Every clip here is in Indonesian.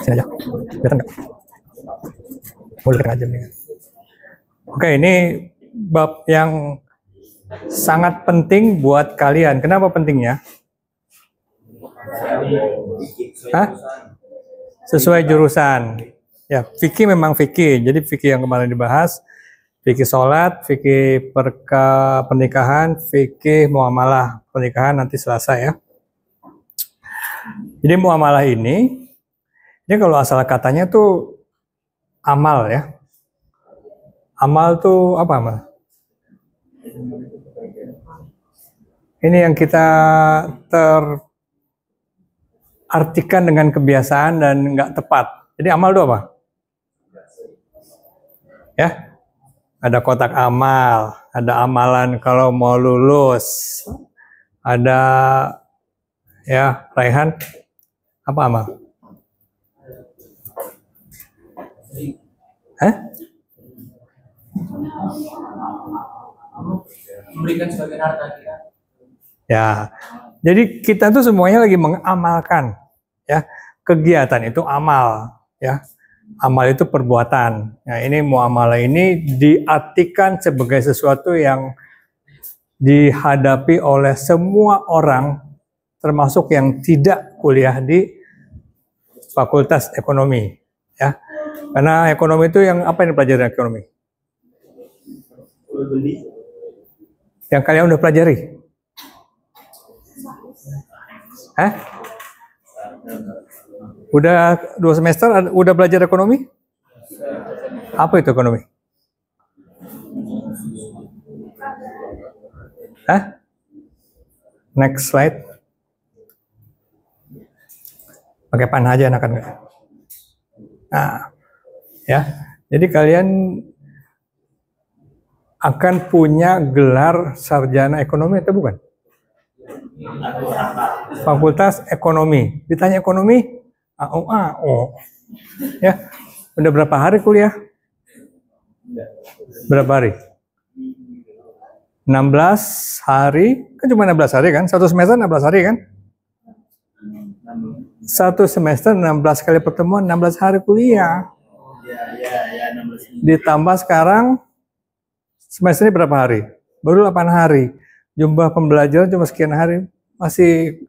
Sini aja. Kelihatan nggak? Boleh aja nih. Oke, ini bab yang sangat penting buat kalian. Kenapa pentingnya? Hah? Sesuai jurusan. Ya, fikih memang fikih. Jadi fikih yang kemarin dibahas, fikih sholat, fikih pernikahan, fikih muamalah pernikahan nanti Selasa ya. Jadi muamalah ini kalau asal katanya tuh amal ya. Amal tuh apa amal? Ini yang kita terartikan dengan kebiasaan dan nggak tepat. Jadi amal itu apa? Ya, ada kotak amal, ada amalan kalau mau lulus, ada ya Raihan, apa amal? Memberikan sebagian harta kita. Ya, jadi kita tuh semuanya lagi mengamalkan, ya kegiatan itu amal, ya. Amal itu perbuatan. Nah, ini muamalah ini diartikan sebagai sesuatu yang dihadapi oleh semua orang, termasuk yang tidak kuliah di Fakultas Ekonomi. Ya, karena ekonomi itu yang apa yang dipelajari ekonomi? Yang kalian udah pelajari? Hah? Udah 2 semester udah belajar ekonomi? Apa itu ekonomi? Hah? Next slide. Pakai panah aja enakan nggak? Nah, ya. Jadi kalian akan punya gelar sarjana ekonomi atau bukan? Fakultas Ekonomi. Ditanya ekonomi? AO. Ya. Udah berapa hari kuliah? Berapa hari? 16 hari. Kan cuma 16 hari kan? Satu semester 16 hari kan? Satu semester 16 kali pertemuan, 16 hari kuliah. Ditambah sekarang semester ini berapa hari? Baru 8 hari. Jumlah pembelajaran cuma sekian hari. Masih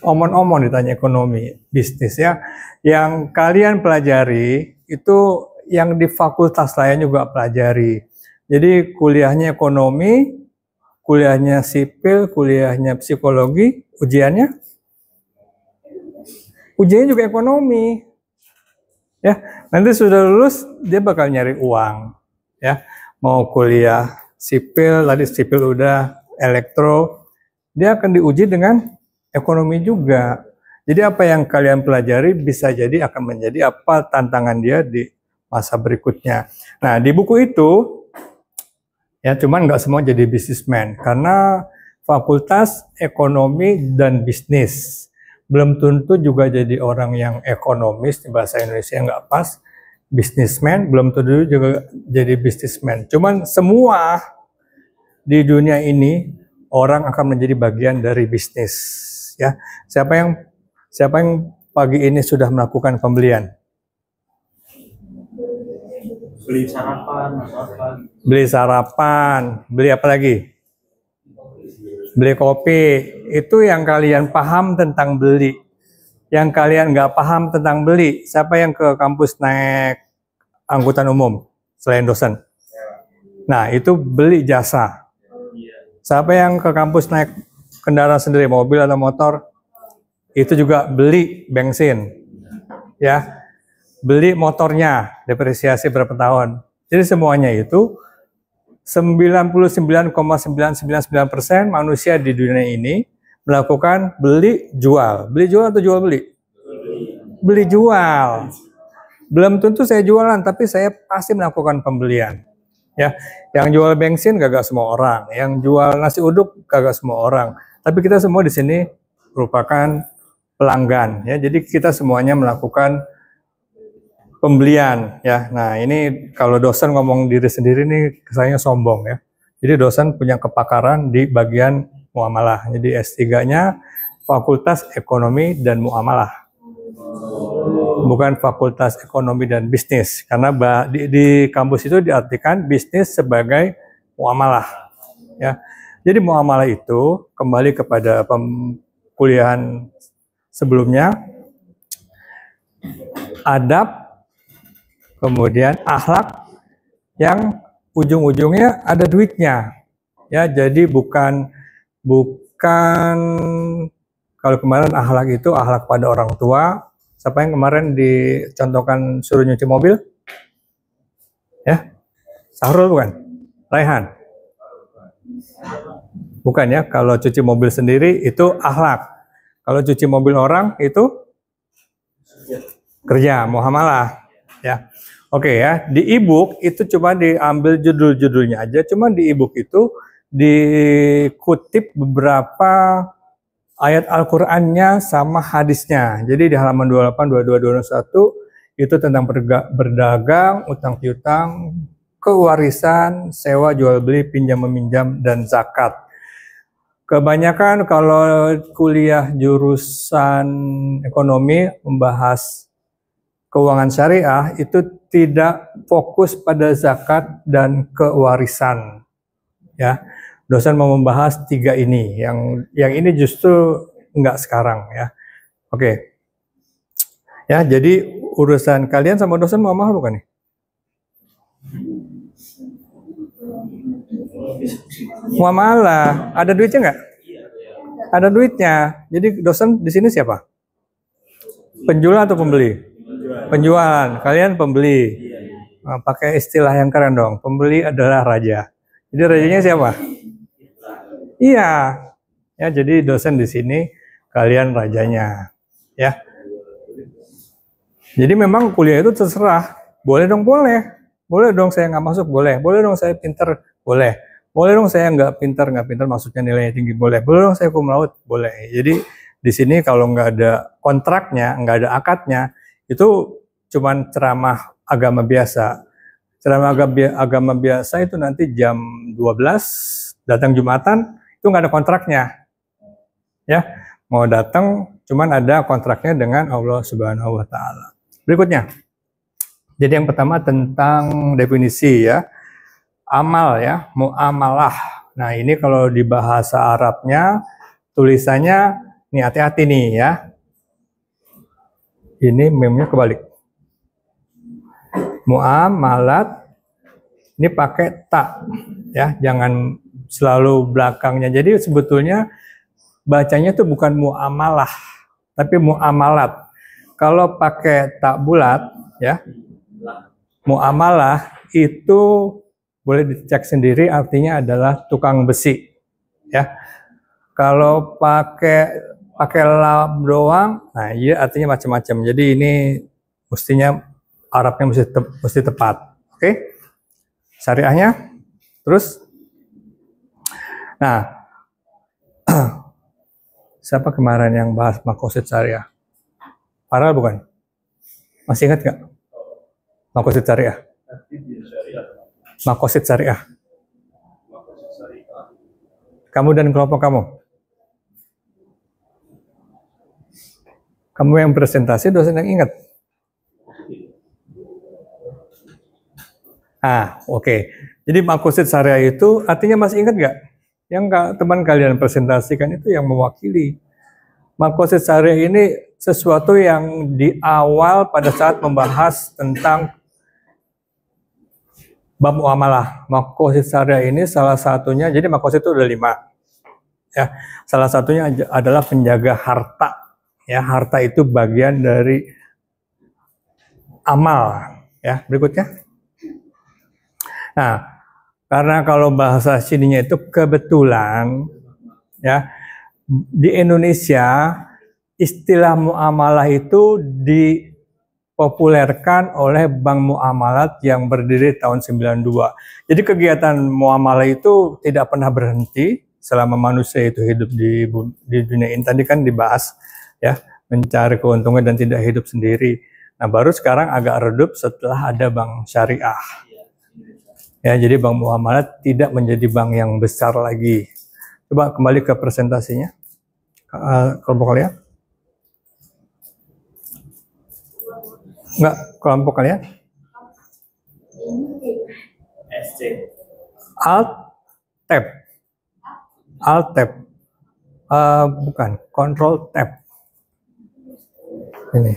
omon-omon ditanya ekonomi, bisnis ya. Yang kalian pelajari itu yang di fakultas lain juga pelajari. Jadi kuliahnya ekonomi, kuliahnya sipil, kuliahnya psikologi, ujiannya juga ekonomi. Ya, nanti sudah lulus dia bakal nyari uang. Ya, mau kuliah sipil, tadi sipil udah, elektro, dia akan diuji dengan ekonomi juga. Jadi apa yang kalian pelajari bisa jadi akan menjadi apa tantangan dia di masa berikutnya. Nah, di buku itu ya cuman nggak semua jadi bisnismen karena fakultas ekonomi dan bisnis. Belum tentu juga jadi orang yang ekonomis, di bahasa Indonesia nggak pas. Bisnismen belum tentu juga jadi bisnismen. Cuman semua di dunia ini orang akan menjadi bagian dari bisnis. Ya, siapa yang pagi ini sudah melakukan pembelian? Beli sarapan, Beli sarapan, beli apa lagi? Beli kopi. Itu yang kalian paham tentang beli. Yang kalian nggak paham tentang beli, siapa yang ke kampus naik angkutan umum selain dosen? Nah, itu beli jasa. Siapa yang ke kampus naik kendaraan sendiri, mobil atau motor, itu juga beli bensin, ya, beli motornya, depresiasi berapa tahun. Jadi semuanya itu 99,999% manusia di dunia ini melakukan beli jual atau jual beli? Beli jual. Belum tentu saya jualan, tapi saya pasti melakukan pembelian. Ya, yang jual bensin gak semua orang, yang jual nasi uduk gak semua orang. Tapi kita semua di sini merupakan pelanggan, ya. Jadi kita semuanya melakukan pembelian, ya. Nah, ini kalau dosen ngomong diri sendiri nih kesannya sombong, ya. Jadi dosen punya kepakaran di bagian muamalah. Jadi S3-nya Fakultas Ekonomi dan Muamalah. Bukan Fakultas Ekonomi dan Bisnis, karena di kampus itu diartikan bisnis sebagai muamalah. Ya, jadi muamalah itu kembali kepada kuliahan sebelumnya, adab, kemudian akhlak, yang ujung-ujungnya ada duitnya. Ya, jadi bukan kalau kemarin akhlak itu akhlak pada orang tua. Siapa yang kemarin dicontohkan suruh nyuci mobil? Ya, Sahrul bukan? Raihan? Bukan ya, kalau cuci mobil sendiri itu akhlak. Kalau cuci mobil orang itu kerja, muamalah. Ya, oke ya, di e-book itu cuma diambil judul-judulnya aja, cuma di e-book itu dikutip beberapa ayat Al-Qur'annya sama hadisnya. Jadi di halaman 28, 22, 21 itu tentang berdagang, utang piutang, kewarisan, sewa jual beli, pinjam meminjam, dan zakat. Kebanyakan kalau kuliah jurusan ekonomi membahas keuangan syariah itu tidak fokus pada zakat dan kewarisan. Ya. Dosen mau membahas 3 ini, yang ini justru enggak sekarang ya. Oke. Ya, jadi urusan kalian sama dosen mau mahal bukan nih? Muamalah, ada duitnya nggak? Ada duitnya. Jadi dosen di sini siapa? Penjual atau pembeli? Penjualan. Kalian pembeli. Nah, pakai istilah yang keren dong. Pembeli adalah raja. Jadi rajanya siapa? Iya, ya jadi dosen di sini kalian rajanya, ya. Jadi memang kuliah itu terserah, boleh dong saya nggak masuk boleh dong saya pinter boleh dong saya nggak pinter maksudnya nilainya tinggi boleh dong saya cum laude boleh. Jadi di sini kalau nggak ada kontraknya, nggak ada akadnya, itu cuman ceramah agama biasa. Ceramah agama biasa itu nanti jam 12 datang Jumatan. Itu nggak ada kontraknya, ya mau datang cuman ada kontraknya dengan Allah Subhanahu Wa Taala. Berikutnya, jadi yang pertama tentang definisi ya, amal ya, muamalah. Nah ini kalau di bahasa Arabnya tulisannya nih hati-hati nih ya, ini memnya kebalik, muamalat ini pakai ta ya, jangan selalu belakangnya. Jadi sebetulnya bacanya itu bukan muamalah, tapi muamalat. Kalau pakai tak bulat ya, muamalah itu boleh dicek sendiri, artinya adalah tukang besi ya. Kalau pakai lam doang, nah iya artinya macam-macam. Jadi ini mestinya Arabnya mesti tepat. Oke. Syariahnya terus. Nah, siapa kemarin yang bahas makosid syariah? Farel bukan? Masih ingat gak? Makosid syariah? Makosid syariah. Kamu dan kelompok kamu? Kamu yang presentasi, dosen yang ingat? Oke. Jadi makosid syariah itu artinya masih ingat gak? Yang teman kalian presentasikan itu yang mewakili. Makosid syariah ini sesuatu yang di awal pada saat membahas tentang bab muamalah. Makosid syariah ini salah satunya, jadi makosid itu ada 5. Ya, salah satunya adalah penjaga harta. Ya, harta itu bagian dari amal. Ya, berikutnya. Nah, karena kalau bahasa sininya itu kebetulan ya, di Indonesia istilah muamalah itu dipopulerkan oleh Bank Muamalat yang berdiri tahun 92. Jadi kegiatan muamalah itu tidak pernah berhenti selama manusia itu hidup di dunia ini. Tadi kan dibahas ya, mencari keuntungan dan tidak hidup sendiri. Nah, baru sekarang agak redup setelah ada bank syariah. Ya, jadi bank muamalat tidak menjadi bank yang besar lagi. Coba kembali ke presentasinya. kelompok kalian? Enggak, kelompok kalian? SC. Alt Tab. Alt Tab. Bukan, Control Tab. Ini.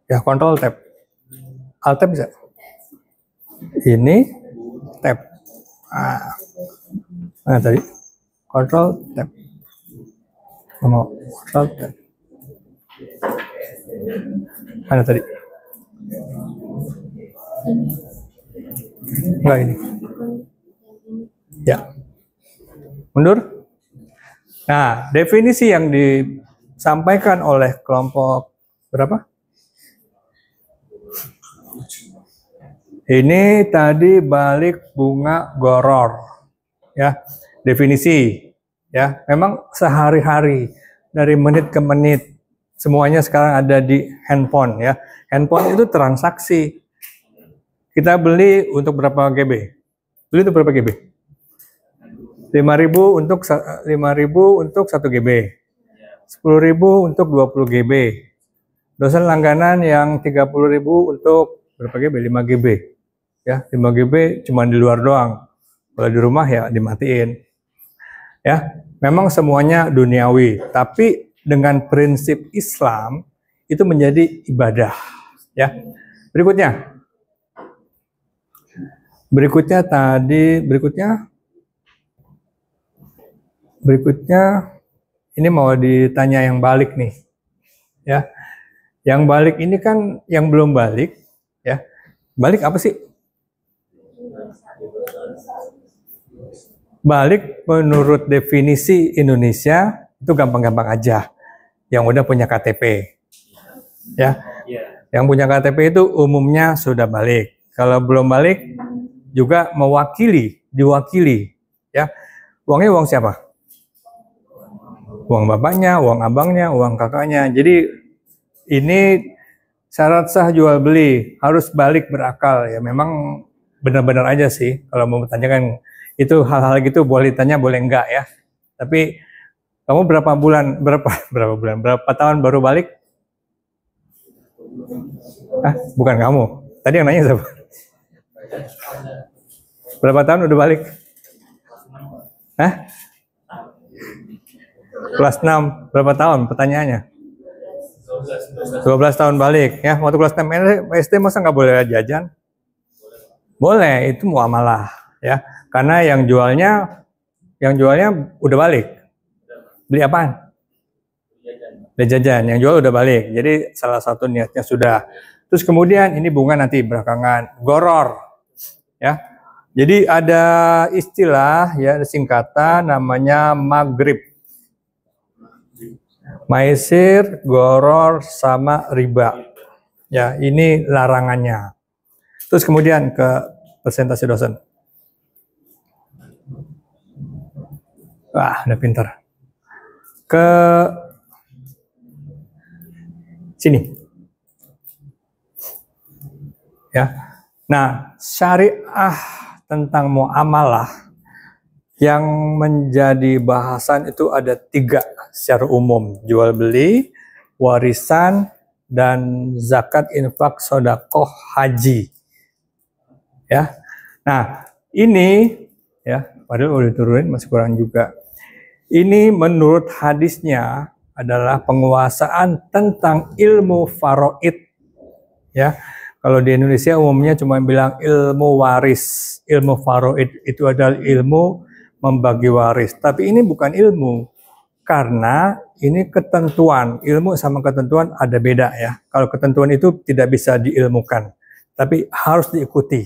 Ya, Control Tab. Alt Tab bisa. Ini Tab. Nah, tadi Control Tab. Mau Control Tab. Mana tadi? Enggak ini. Ya. Mundur. Nah, definisi yang disampaikan oleh kelompok berapa? Ini tadi balik bunga goror. Ya, definisi. Ya, memang sehari-hari dari menit ke menit semuanya sekarang ada di handphone ya. Handphone itu transaksi. Kita beli untuk berapa GB? Beli untuk berapa GB? 5.000 untuk 5.000 untuk 1 GB. 10.000 untuk 20 GB. Dosen langganan yang 30.000 untuk berapa GB? 5 GB. Ya, 5 GB cuma di luar doang. Kalau di rumah ya dimatiin. Ya, memang semuanya duniawi, tapi dengan prinsip Islam itu menjadi ibadah. Ya, berikutnya ini mau ditanya yang balik nih, ya. Yang balik ini kan yang belum balik, ya. Balik apa sih? Balik menurut definisi Indonesia itu gampang-gampang aja. Yang udah punya KTP, ya. Yang punya KTP itu umumnya sudah balik. Kalau belum balik juga diwakili, ya. Uangnya uang siapa? Uang bapaknya, uang abangnya, uang kakaknya. Jadi ini syarat sah jual beli harus balik berakal ya. Memang benar-benar aja sih kalau mau bertanyakan itu hal-hal gitu boleh ditanya boleh enggak ya. Tapi kamu berapa tahun baru balik? Bukan kamu. Tadi yang nanya siapa? Berapa tahun udah balik? Kelas 6. Berapa tahun pertanyaannya? 12 tahun balik ya. Waktu kelas 6 SD masa nggak boleh jajan? Boleh, itu muamalah ya. Karena yang jualnya udah balik. Beli apaan? Beli jajan. Yang jual udah balik. Jadi salah satu niatnya sudah. Terus kemudian ini bunga nanti belakangan goror ya. Jadi ada istilah ya singkatan namanya maghrib. Maisir, goror sama riba. Ya, ini larangannya. Terus kemudian ke presentasi dosen. Wah, udah pintar. Ke sini. Ya. Nah, syariah tentang muamalah yang menjadi bahasan itu ada 3 secara umum. Jual beli, warisan, dan zakat, infak, sedekah, haji. Ya. Nah, ini ya, padahal udah turunin masih kurang juga. Ini menurut hadisnya adalah penguasaan tentang ilmu faraid. Ya. Kalau di Indonesia umumnya cuma bilang ilmu waris. Ilmu faraid itu adalah ilmu membagi waris. Tapi ini bukan ilmu. Karena ini ketentuan. Ilmu sama ketentuan ada beda ya. Kalau ketentuan itu tidak bisa diilmukan. Tapi harus diikuti.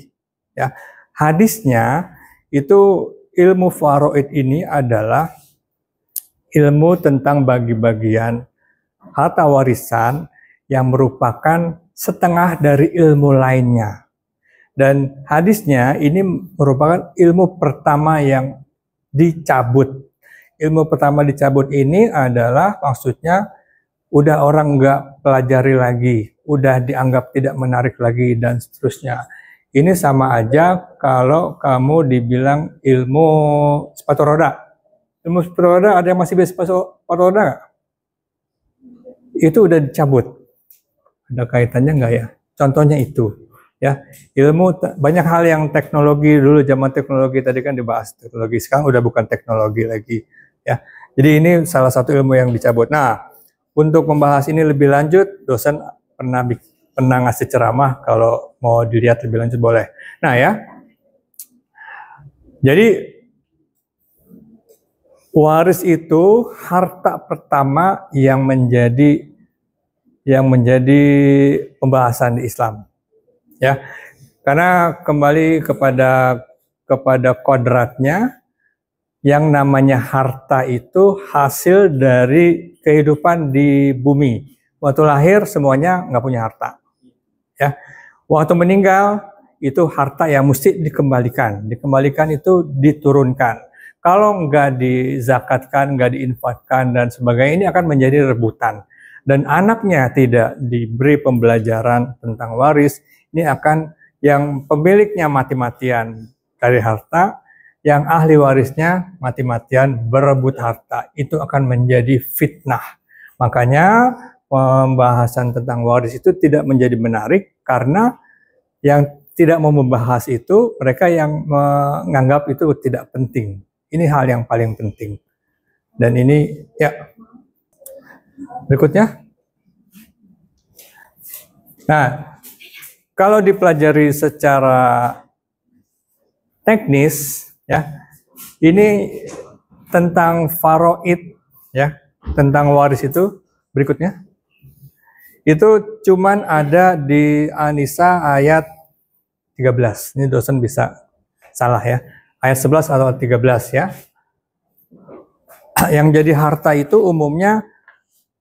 Ya. Hadisnya itu ilmu faraid ini adalah ilmu tentang bagi-bagian harta warisan yang merupakan setengah dari ilmu lainnya. Dan hadisnya ini merupakan ilmu pertama yang dicabut. Ilmu pertama dicabut ini adalah maksudnya udah orang nggak pelajari lagi, udah dianggap tidak menarik lagi dan seterusnya. Ini sama aja kalau kamu dibilang ilmu sepatu roda. Ilmu sepatu roda ada yang masih bisa sepatu roda nggak? itu udah dicabut. Ada kaitannya nggak ya? Contohnya itu, ya banyak hal yang teknologi dulu zaman teknologi tadi kan dibahas teknologi, sekarang udah bukan teknologi lagi, ya. Jadi ini salah satu ilmu yang dicabut. Nah, untuk membahas ini lebih lanjut, dosen pernah ngasih ceramah, kalau mau dilihat lebih lanjut boleh. Nah ya, jadi waris itu harta pertama yang menjadi pembahasan di Islam, ya. Karena kembali kepada kodratnya, yang namanya harta itu hasil dari kehidupan di bumi. Waktu lahir semuanya nggak punya harta, ya. Waktu meninggal itu harta yang mesti dikembalikan. Dikembalikan itu diturunkan. Kalau nggak dizakatkan, nggak diinfakkan dan sebagainya, ini akan menjadi rebutan. Dan anaknya tidak diberi pembelajaran tentang waris, ini akan yang pemiliknya mati-matian dari harta, yang ahli warisnya mati-matian berebut harta. Itu akan menjadi fitnah. Makanya pembahasan tentang waris itu tidak menjadi menarik, karena yang tidak mau membahas itu mereka yang menganggap itu tidak penting. Ini hal yang paling penting. Dan ini ya. Berikutnya. Nah, kalau dipelajari secara teknis, ya, ini tentang faraid, ya, tentang waris itu berikutnya. Itu cuman ada di An-Nisa ayat 13. Ini dosen bisa salah ya. Ayat 11 atau 13 ya. Yang jadi harta itu umumnya,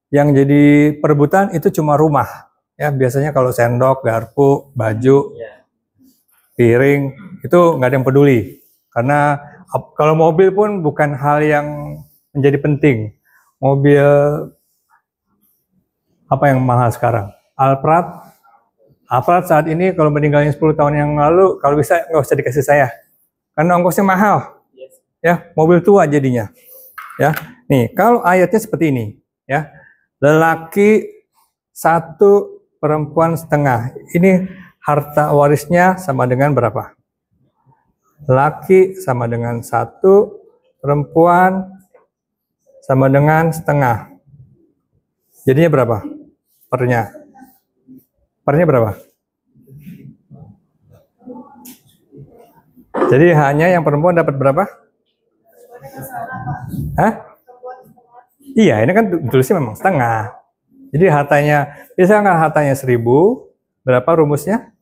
yang jadi perebutan itu cuma rumah. Ya, biasanya kalau sendok, garpu, baju, piring, itu nggak ada yang peduli. Karena kalau mobil pun bukan hal yang menjadi penting. Mobil apa yang mahal sekarang? Alphard saat ini kalau meninggalnya 10 tahun yang lalu, kalau bisa nggak usah dikasih saya. Karena ongkosnya mahal. Ya, mobil tua jadinya. Ya, nih kalau ayatnya seperti ini, ya. Lelaki 1, perempuan setengah. Ini harta warisnya sama dengan berapa? Laki sama dengan 1, perempuan sama dengan setengah. Jadinya berapa? Pernya berapa? Jadi hanya yang perempuan dapat berapa? Hah? Iya, ini kan tulisnya memang setengah. Jadi hartanya, bisa nggak hartanya 1000, berapa rumusnya?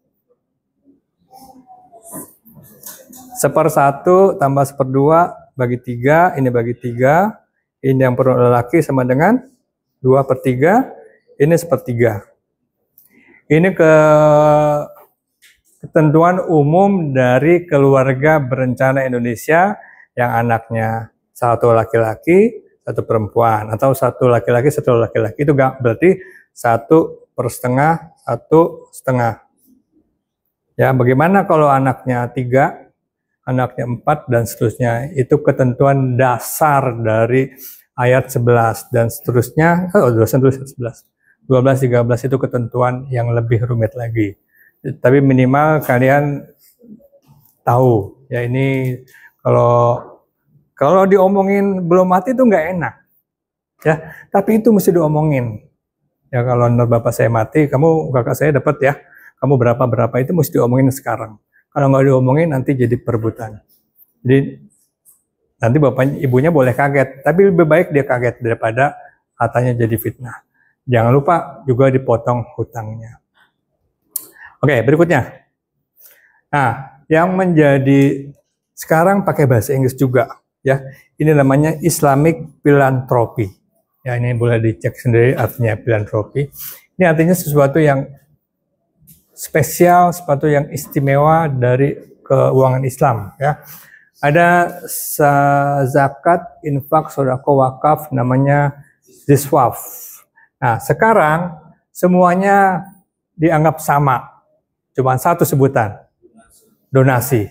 1/1 tambah 1/2 bagi 3, ini bagi 3, ini yang perempuan lelaki sama dengan 2/3, ini 1/3. Ini ketentuan umum dari keluarga berencana Indonesia yang anaknya 1 laki-laki, 1 perempuan, atau 1 laki-laki, 1 laki-laki. Itu berarti 1/2, 1/2. Ya, bagaimana kalau anaknya 3, anaknya 4, dan seterusnya? Itu ketentuan dasar dari ayat 11 dan seterusnya. Dosen tulis 11. 12, 13 itu ketentuan yang lebih rumit lagi. Tapi minimal kalian tahu, ya ini kalau diomongin belum mati itu nggak enak, ya. Tapi itu mesti diomongin. Ya kalau bapak saya mati, kakak saya dapat ya, kamu berapa itu mesti diomongin sekarang. Kalau nggak diomongin nanti jadi perebutan. Jadi nanti bapaknya, ibunya boleh kaget, tapi lebih baik dia kaget daripada hartanya jadi fitnah. Jangan lupa juga dipotong hutangnya. Oke, berikutnya. Nah, yang menjadi sekarang pakai bahasa Inggris juga. Ya, ini namanya Islamic Philanthropy. Ya, ini boleh dicek sendiri artinya filantropi. Ini artinya sesuatu yang spesial, sesuatu yang istimewa dari keuangan Islam. Ya, ada zakat, infak, sedekah, wakaf, namanya ziswaf. Nah, sekarang semuanya dianggap sama, cuma satu sebutan, donasi.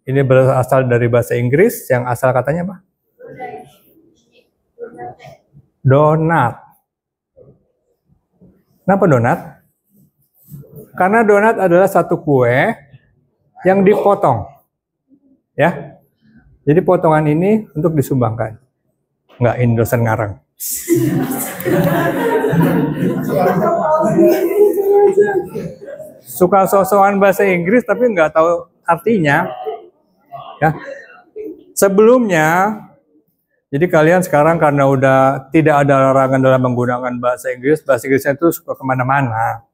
Ini berasal dari bahasa Inggris, yang asal katanya apa? Donat. Kenapa donat? Karena donat adalah satu kue yang dipotong. Ya. Jadi potongan ini untuk disumbangkan. Enggak, ini dosen ngarang. Suka sosokan bahasa Inggris tapi nggak tahu artinya. Ya. Sebelumnya, jadi kalian sekarang karena udah tidak ada larangan dalam menggunakan bahasa Inggrisnya itu suka kemana-mana.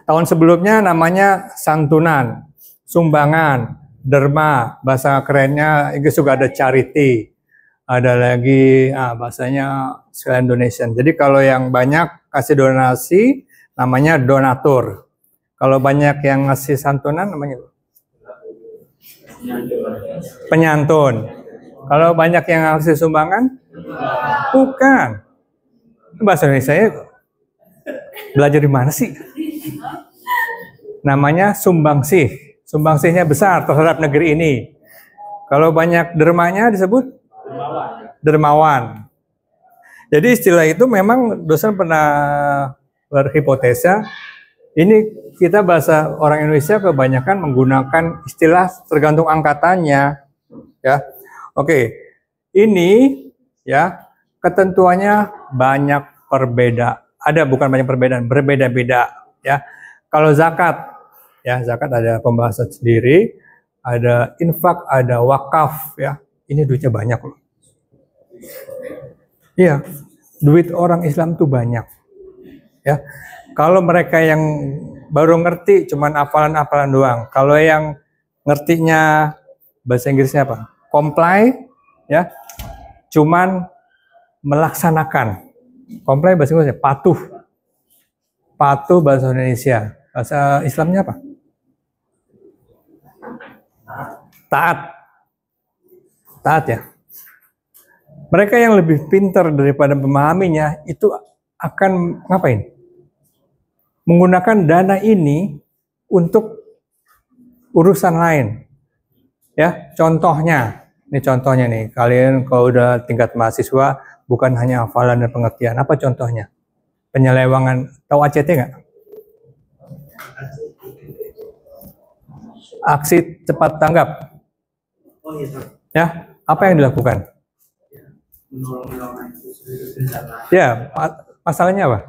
Tahun sebelumnya namanya santunan, sumbangan, derma, bahasa kerennya Inggris juga ada charity, ada lagi bahasanya Indonesian. Jadi kalau yang banyak kasih donasi namanya donatur. Kalau banyak yang ngasih santunan namanya penyantun. Kalau banyak yang ngasih sumbangan, bukan. Bahasa Indonesia belajar di mana sih? Namanya sumbangsih. Sumbangsihnya besar terhadap negeri ini. Kalau banyak dermanya disebut dermawan. Jadi istilah itu memang dosen pernah berhipotesa, ini kita bahasa orang Indonesia kebanyakan menggunakan istilah tergantung angkatannya, ya. Oke, ini ya ketentuannya banyak bukan banyak perbedaan, berbeda-beda, ya. Kalau zakat, ya zakat ada pembahasan sendiri, ada infak, ada wakaf, ya. Ini duitnya banyak loh. Iya, duit orang Islam tuh banyak, ya. Kalau mereka yang baru ngerti cuman hafalan-hafalan doang. Kalau yang ngertinya bahasa Inggrisnya apa? Comply, ya, cuman melaksanakan. Comply bahasa Inggrisnya patuh. Patuh bahasa Indonesia. Bahasa Islamnya apa? Taat. Taat ya. Mereka yang lebih pintar daripada memahaminya itu akan ngapain? Menggunakan dana ini untuk urusan lain. Ya, contohnya. Ini contohnya nih, kalian kalau udah tingkat mahasiswa bukan hanya hafalan dan pengertian. Apa contohnya? Penyelewangan, tahu ACT nggak? Aksi cepat tanggap. Ya, apa yang dilakukan? Ya, masalahnya apa?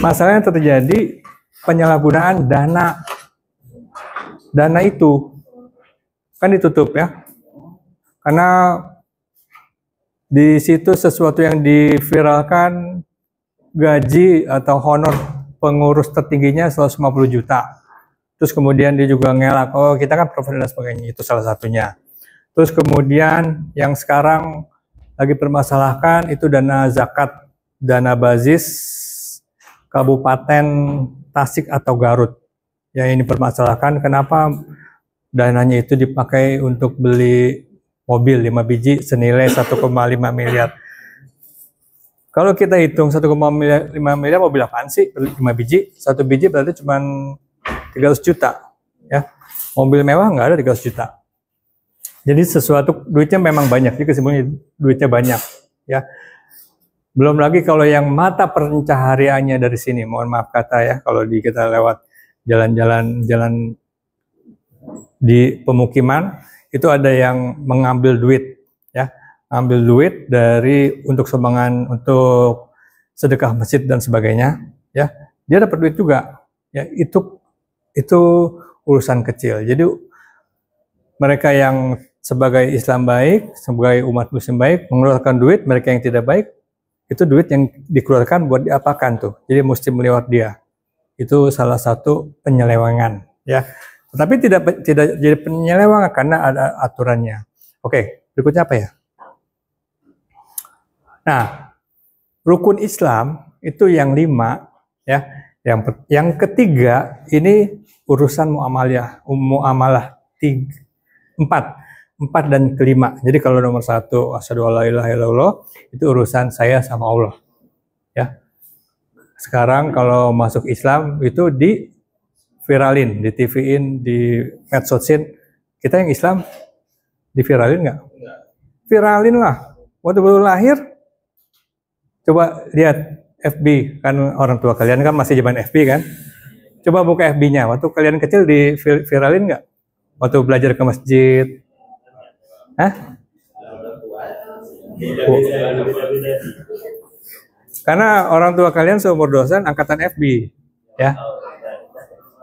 Masalahnya terjadi penyalahgunaan dana. Dana itu kan ditutup ya, karena di situ sesuatu yang diviralkan gaji atau honor pengurus tertingginya 150 juta. Terus kemudian dia juga ngelak, oh kita kan profesional dan sebagainya, itu salah satunya. Terus kemudian yang sekarang lagi permasalahkan itu dana zakat, dana bazis Kabupaten Tasik atau Garut. Yang ini permasalahkan kenapa dananya itu dipakai untuk beli mobil 5 biji senilai 1,5 miliar. Kalau kita hitung 1,5 miliar mobil apaan sih? 5 biji, 1 biji berarti cuma 300 juta. Ya. Mobil mewah nggak ada 300 juta. Jadi sesuatu duitnya memang banyak, jadi kesimpulannya duitnya banyak. Ya. Belum lagi kalau yang mata pencahariannya dari sini, mohon maaf kata ya, kalau kita lewat jalan-jalan di pemukiman itu ada yang mengambil duit, ya, ambil duit dari untuk sumbangan untuk sedekah masjid dan sebagainya, ya, dia dapat duit juga, ya, itu urusan kecil. Jadi mereka yang sebagai Islam baik, sebagai umat Muslim baik mengeluarkan duit, mereka yang tidak baik itu duit yang dikeluarkan buat diapakan tuh, jadi mesti melewat dia. Itu salah satu penyelewengan, ya. Tetapi tidak jadi penyelewengan karena ada aturannya. Oke, berikutnya apa ya? Nah, rukun Islam itu yang 5, ya. Yang ketiga ini urusan muamalah 4 dan kelima. Jadi kalau nomor 1 asyhadu alla ilaha illallah itu urusan saya sama Allah, ya. Sekarang kalau masuk Islam itu di viralin, di TV-in, di medsosin. Kita yang Islam di viralin nggak? Viralin lah. Waktu baru lahir, coba lihat FB, kan orang tua kalian kan masih zaman FB kan? Coba buka FB-nya, waktu kalian kecil di viralin nggak? Waktu belajar ke masjid? Hah? Karena orang tua kalian seumur dosen angkatan FB, ya.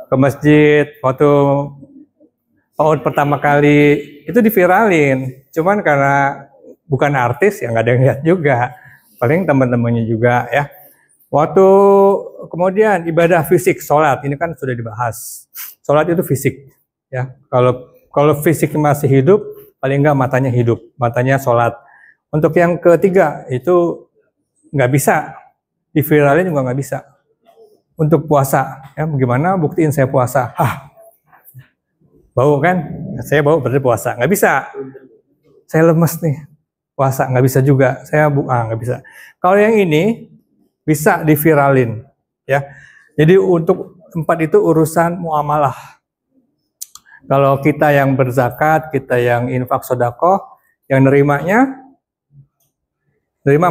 Ke masjid, waktu PAUD pertama kali itu diviralin. Cuman karena bukan artis, ya nggak ada yang lihat juga. Paling teman-temannya juga, ya. Waktu kemudian ibadah fisik, sholat, ini kan sudah dibahas. Sholat itu fisik, ya. Kalau fisik masih hidup, paling nggak matanya hidup, matanya sholat. Untuk yang ketiga itu nggak bisa, diviralin juga nggak bisa. Untuk puasa, ya gimana buktiin saya puasa? Bau kan? Saya bau berarti puasa, nggak bisa. Saya lemes nih, puasa nggak bisa juga. Saya nggak bisa. Kalau yang ini bisa diviralin, ya. Jadi untuk 4 itu urusan muamalah. Kalau kita yang berzakat, kita yang infak sedekah, yang nerima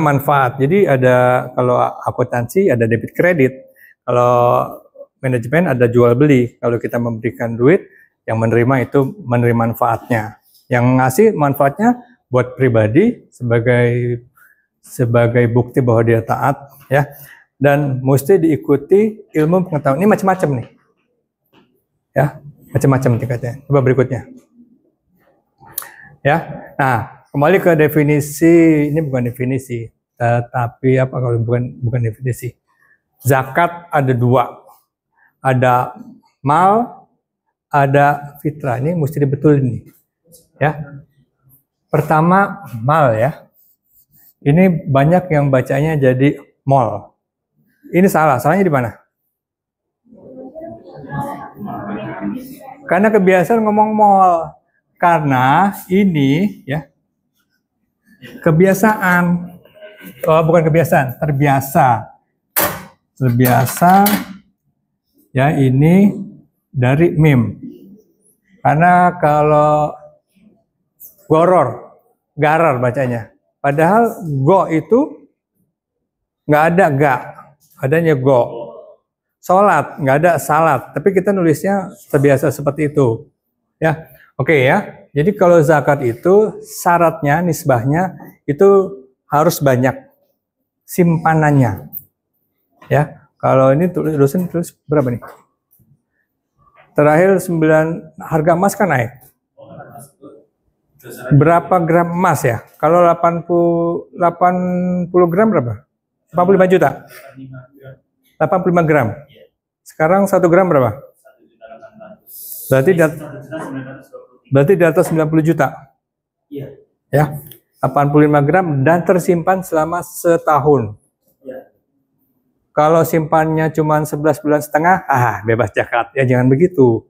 manfaat. Jadi ada, kalau akuntansi ada debit kredit, kalau manajemen ada jual beli. Kalau kita memberikan duit, yang menerima itu menerima manfaatnya. Yang ngasih manfaatnya buat pribadi sebagai bukti bahwa dia taat, ya. Dan mesti diikuti ilmu pengetahuan. Ini macam-macam nih, ya, macam-macam tingkatnya. Coba berikutnya, ya. Nah, kembali ke definisi, ini bukan definisi, tapi apa kalau bukan definisi. Zakat ada 2, ada mal, ada fitrah. Ini mesti dibetulin nih, ya. Pertama mal, ya. Ini banyak yang bacanya jadi mall. Ini salah. Salahnya di mana? Karena kebiasaan ngomong mall. Karena ini, ya, kebiasaan. Oh, bukan kebiasaan, terbiasa. Terbiasa, ya, ini dari mim. Karena kalau garar bacanya. Padahal go itu nggak ada ga, adanya go. Sholat nggak ada salat, tapi kita nulisnya terbiasa seperti itu, ya. Oke, ya. Jadi kalau zakat itu syaratnya, nisbahnya itu harus banyak simpanannya, ya. Kalau ini dosen tulis berapa nih? Terakhir 9, harga emas kan naik. Berapa gram emas ya? Kalau 80 gram berapa? 45 juta. 85 gram. Sekarang 1 gram berapa? Berarti di atas 90 juta. Ya. 85 gram dan tersimpan selama setahun. Kalau simpannya cuma 11 bulan setengah, bebas zakat. Ya jangan begitu.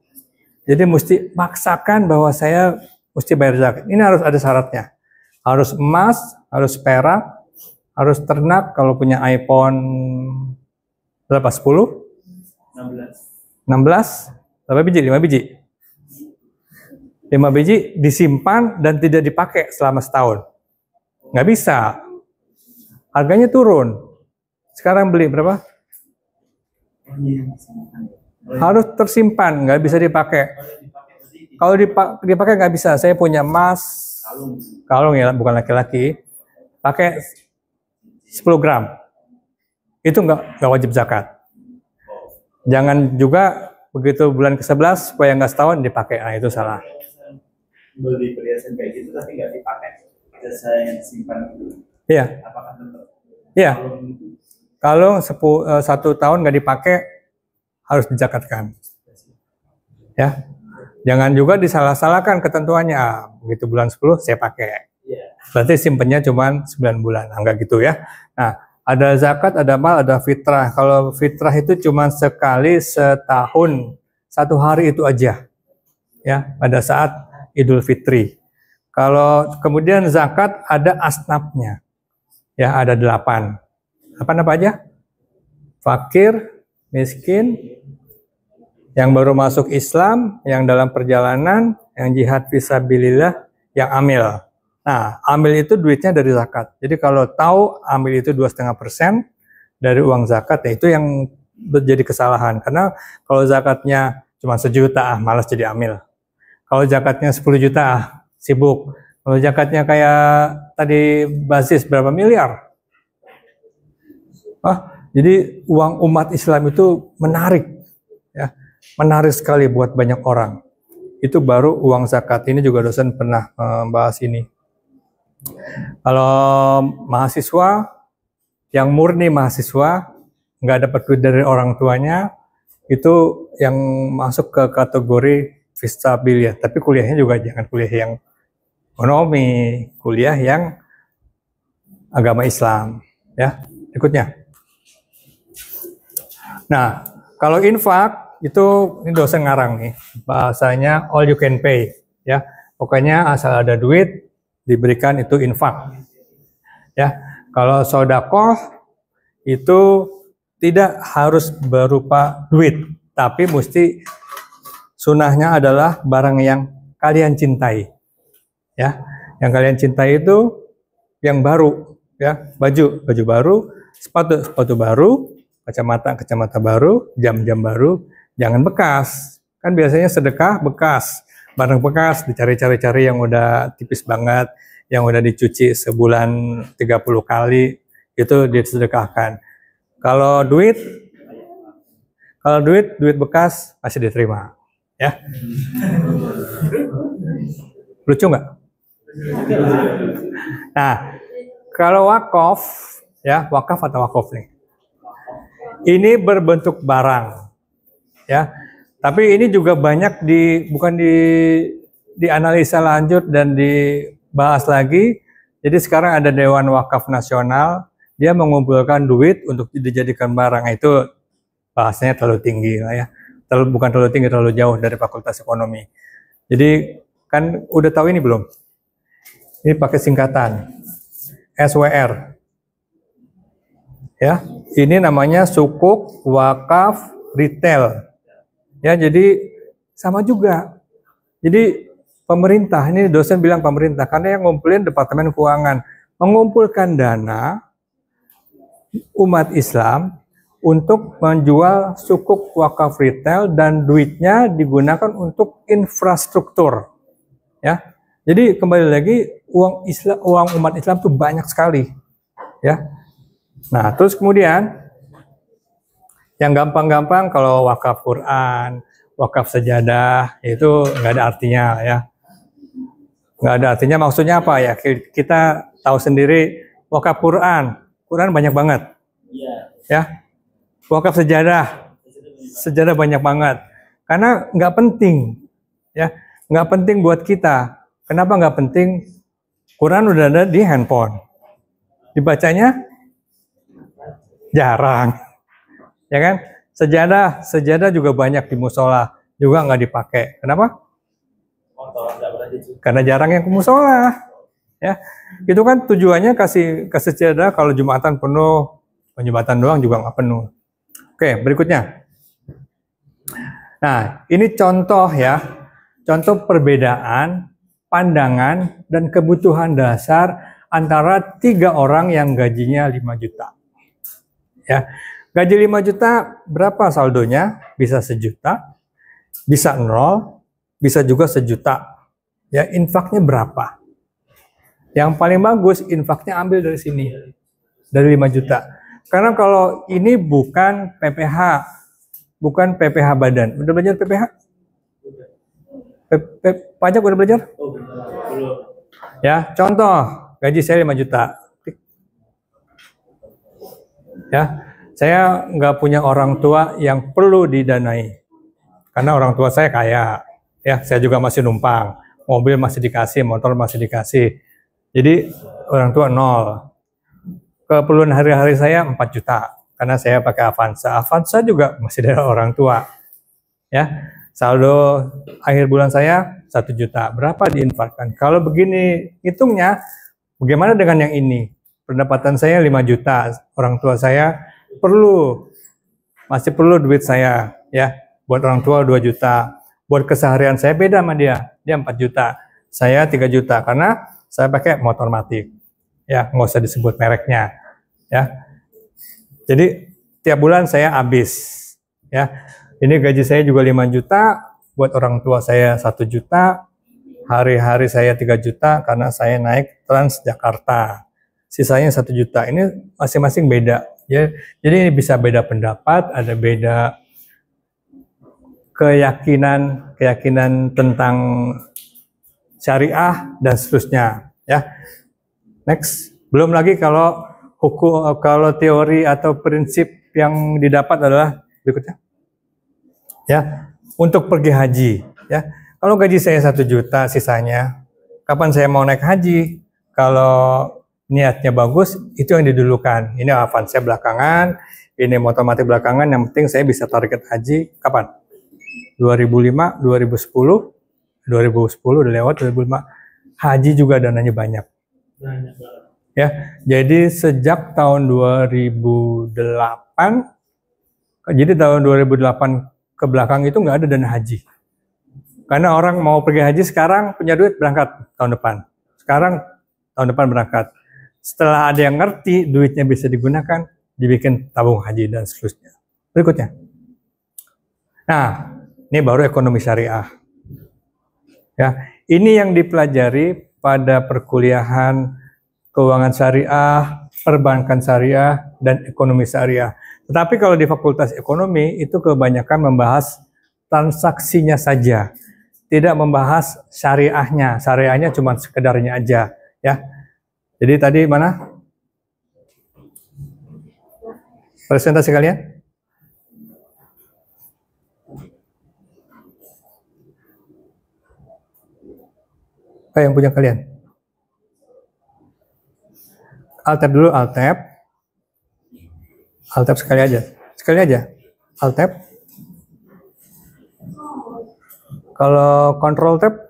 Jadi mesti paksakan bahwa saya mesti bayar zakat. Ini harus ada syaratnya. Harus emas, harus perak, harus ternak. Kalau punya iPhone berapa? 10? 16? Berapa biji? 5 biji? 5 biji disimpan dan tidak dipakai selama setahun. Nggak bisa. Harganya turun. Sekarang beli berapa? Harus tersimpan, nggak bisa dipakai. Kalau dipakai nggak bisa. Saya punya emas, kalung ya, bukan laki-laki, pakai 10 gram. Itu nggak wajib zakat. Jangan juga begitu bulan ke-11 supaya nggak setahun dipakai. Nah itu salah. Beli perhiasan kayak gitu tapi nggak dipakai. Saya simpan dulu. Iya. Apakah tetap? Iya. Kalau 1 tahun nggak dipakai harus dizakatkan. Ya. Jangan juga disalah-salahkan ketentuannya. Begitu bulan 10 saya pakai. Berarti simpennya cuma 9 bulan. Enggak gitu ya. Nah, ada zakat, ada mal, ada fitrah. Kalau fitrah itu cuma sekali setahun. 1 hari itu aja. Ya, pada saat Idul Fitri. Kalau kemudian zakat ada asnafnya. Ya, ada 8. Apa aja? Fakir, miskin, yang baru masuk Islam, yang dalam perjalanan, yang jihad fisabilillah, yang amil. Nah, amil itu duitnya dari zakat. Jadi kalau tahu amil itu 2,5%, dari uang zakat, ya itu yang menjadi kesalahan. Karena kalau zakatnya cuma 1 juta, malas jadi amil. Kalau zakatnya 10 juta, sibuk. Kalau zakatnya kayak tadi basis berapa miliar? Jadi uang umat Islam itu menarik, ya, menarik sekali buat banyak orang. Itu baru uang zakat. Ini juga dosen pernah membahas ini. Kalau mahasiswa yang murni mahasiswa, nggak dapat duit dari orang tuanya, itu yang masuk ke kategori fisabilillah. Tapi kuliahnya juga jangan kuliah yang ekonomi, kuliah yang agama Islam. Ya, berikutnya. Nah, kalau infak itu ini dosen ngarang nih, bahasanya all you can pay, ya. Pokoknya asal ada duit diberikan itu infak. Ya, kalau sedekah itu tidak harus berupa duit, tapi mesti sunahnya adalah barang yang kalian cintai. Ya, yang kalian cintai itu yang baru, ya, baju baru, sepatu baru, kacamata baru, jam baru. Jangan bekas. Kan biasanya sedekah bekas. Barang bekas dicari-cari yang udah tipis banget, yang udah dicuci sebulan 30 kali, itu disedekahkan. Kalau duit bekas masih diterima. Ya. Lucu nggak? Nah, kalau wakaf, ya, wakaf atau wakaf nih. Ini berbentuk barang. Ya, tapi ini juga banyak bukan dianalisa lanjut dan dibahas lagi. Jadi sekarang ada Dewan Wakaf Nasional, dia mengumpulkan duit untuk dijadikan barang. Itu bahasanya terlalu tinggi lah ya. Bukan terlalu tinggi, terlalu jauh dari Fakultas Ekonomi. Jadi kan udah tahu ini belum? Ini pakai singkatan SWR. Ya, ini namanya sukuk wakaf retail. Ya, jadi sama juga. Jadi pemerintah, ini dosen bilang pemerintah, karena yang ngumpulin Departemen Keuangan, mengumpulkan dana umat Islam untuk menjual sukuk wakaf retail dan duitnya digunakan untuk infrastruktur. Ya, jadi kembali lagi uang umat Islam itu banyak sekali. Ya, nah terus kemudian yang gampang-gampang kalau wakaf Quran, wakaf sajadah, itu nggak ada artinya ya. Nggak ada artinya maksudnya apa ya? Kita tahu sendiri wakaf Quran banyak banget. Ya, wakaf sejadah banyak banget. Karena nggak penting, ya, nggak penting buat kita. Kenapa nggak penting? Quran udah ada di handphone, dibacanya jarang. Ya kan, sejadah juga banyak di musola, juga nggak dipakai. Kenapa? Karena jarang yang ke musola. Ya, itu kan tujuannya kasih sejadah kalau Jumatan penuh, Jumatan doang juga nggak penuh. Oke, berikutnya. Nah, ini contoh ya, contoh perbedaan pandangan dan kebutuhan dasar antara 3 orang yang gajinya 5 juta. Ya. Gaji 5 juta, berapa saldonya? Bisa 1 juta, bisa 0, bisa juga 1 juta. Ya, infaknya berapa? Yang paling bagus, infaknya ambil dari sini, dari 5 juta. Karena kalau ini bukan PPH, bukan PPH badan. Udah belajar PPH? Pajak udah belajar? Ya, contoh, gaji saya 5 juta. Ya. Saya nggak punya orang tua yang perlu didanai, karena orang tua saya kaya, ya, saya juga masih numpang, mobil masih dikasih, motor masih dikasih, jadi orang tua 0. Keperluan hari-hari saya 4 juta, karena saya pakai Avanza juga masih dari orang tua, ya. Saldo akhir bulan saya 1 juta, berapa diinfakkan? Kalau begini hitungnya, bagaimana dengan yang ini? Pendapatan saya 5 juta, orang tua saya masih perlu duit saya, ya, buat orang tua 2 juta, buat keseharian saya beda sama dia 4 juta, saya 3 juta, karena saya pakai motor matic, ya, nggak usah disebut mereknya, ya. Jadi tiap bulan saya habis, ya. Ini gaji saya juga 5 juta, buat orang tua saya 1 juta, hari-hari saya 3 juta karena saya naik Transjakarta. Sisanya 1 juta. Ini masing-masing beda, ya. Jadi bisa beda pendapat, ada beda keyakinan tentang syariah dan seterusnya, ya. Next. Belum lagi kalau teori atau prinsip yang didapat adalah berikutnya, ya, untuk pergi haji, ya. Kalau gaji saya 1 juta, sisanya kapan saya mau naik haji? Kalau niatnya bagus, itu yang didulukan. Ini Avanza belakangan, ini otomatis belakangan. Yang penting saya bisa target haji kapan? 2005, 2010, 2010 udah lewat, 2005. Haji juga dananya banyak. Ya, jadi sejak tahun 2008, jadi tahun 2008 ke belakang itu nggak ada dana haji. Karena orang mau pergi haji sekarang punya duit berangkat tahun depan. Sekarang tahun depan berangkat. Setelah ada yang ngerti duitnya bisa digunakan, dibikin tabung haji dan seterusnya. Berikutnya. Nah, ini baru ekonomi syariah. Ya, ini yang dipelajari pada perkuliahan keuangan syariah, perbankan syariah, dan ekonomi syariah. Tetapi kalau di Fakultas Ekonomi itu kebanyakan membahas transaksinya saja, tidak membahas syariahnya. Syariahnya cuma sekedarnya aja, ya. Jadi tadi mana presentasi kalian? Apa yang punya kalian? Alt-tab dulu, Alt-tab. Alt-tab sekali aja. Sekali aja. Alt-tab. Kalau Control-tab,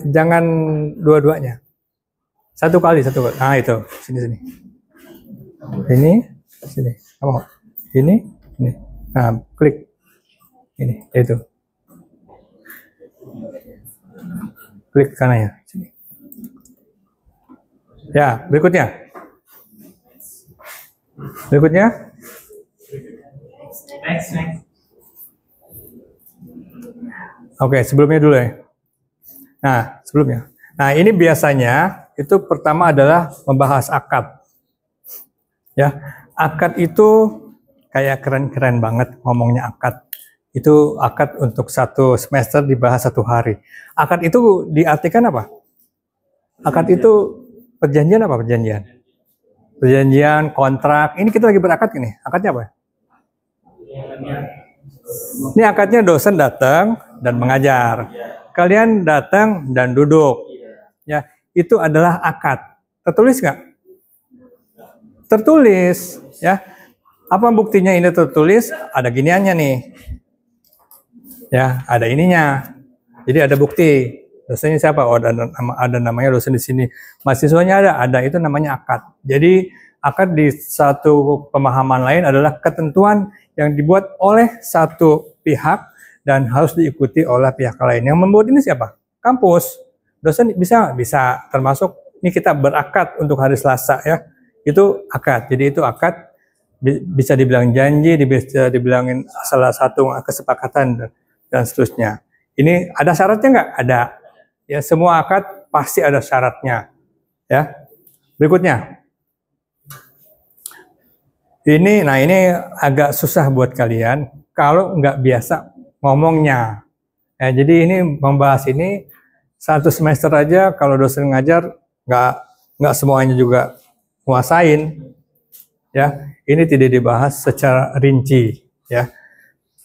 jangan dua-duanya. Satu kali. Nah, itu. Sini. Ini, sini. Kamu mau? Ini. Nah, klik. Ini, itu. Klik kanannya. Sini. Ya, berikutnya. Next. Oke, sebelumnya dulu ya. Nah, sebelumnya. Nah, ini biasanya itu pertama adalah membahas akad. Ya, akad itu kayak keren-keren banget ngomongnya akad. Itu akad untuk 1 semester dibahas 1 hari. Akad itu diartikan apa? Akad itu perjanjian apa? Perjanjian, kontrak. Ini kita lagi berakad ini. Akadnya apa? Ini akadnya dosen datang dan mengajar. Kalian datang dan duduk. Ya, itu adalah akad. Tertulis nggak? Tertulis. Ya. Apa buktinya ini tertulis? Ada giniannya nih. Ya, ada ininya. Jadi ada bukti. Dosennya siapa? Oh, ada namanya dosen di sini. Mahasiswanya ada. Itu namanya akad. Jadi akad di satu pemahaman lain adalah ketentuan yang dibuat oleh satu pihak dan harus diikuti oleh pihak lain. Yang membuat ini siapa? Kampus. Dosen bisa termasuk ini kita berakad untuk hari Selasa, ya. Itu akad. Jadi itu akad, bisa dibilang janji, bisa dibilangin salah satu kesepakatan dan seterusnya. Ini ada syaratnya nggak? Ada. Ya, semua akad pasti ada syaratnya. Ya. Berikutnya. Ini agak susah buat kalian kalau nggak biasa ngomongnya. Ya, jadi ini membahas ini 1 semester aja kalau dosen ngajar nggak semuanya juga nguasain. Ya, ini tidak dibahas secara rinci. Ya.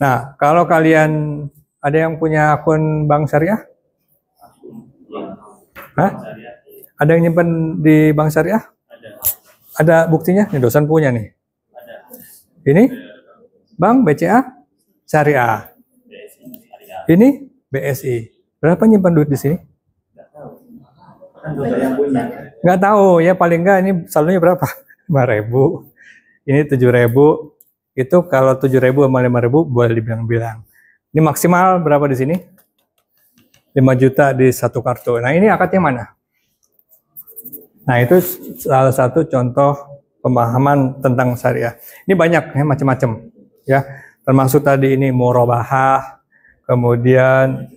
Nah, kalau kalian ada yang punya akun bank syariah? Hah? Ada yang nyimpen di bank syariah? Ada buktinya? Nih dosen punya nih. Ini bank BCA syariah. Ini BSI. Berapa nyimpan duit di sini? Nggak tahu ya, paling nggak ini saldonya berapa? 5.000. Ini 7.000. Itu kalau 7.000 sama 5.000 boleh dibilang-bilang. Ini maksimal berapa di sini? 5 juta di satu kartu. Nah, ini akadnya mana? Nah, itu salah satu contoh pemahaman tentang syariah. Ini banyak ya, macam-macam ya. Termasuk tadi ini murabahah, kemudian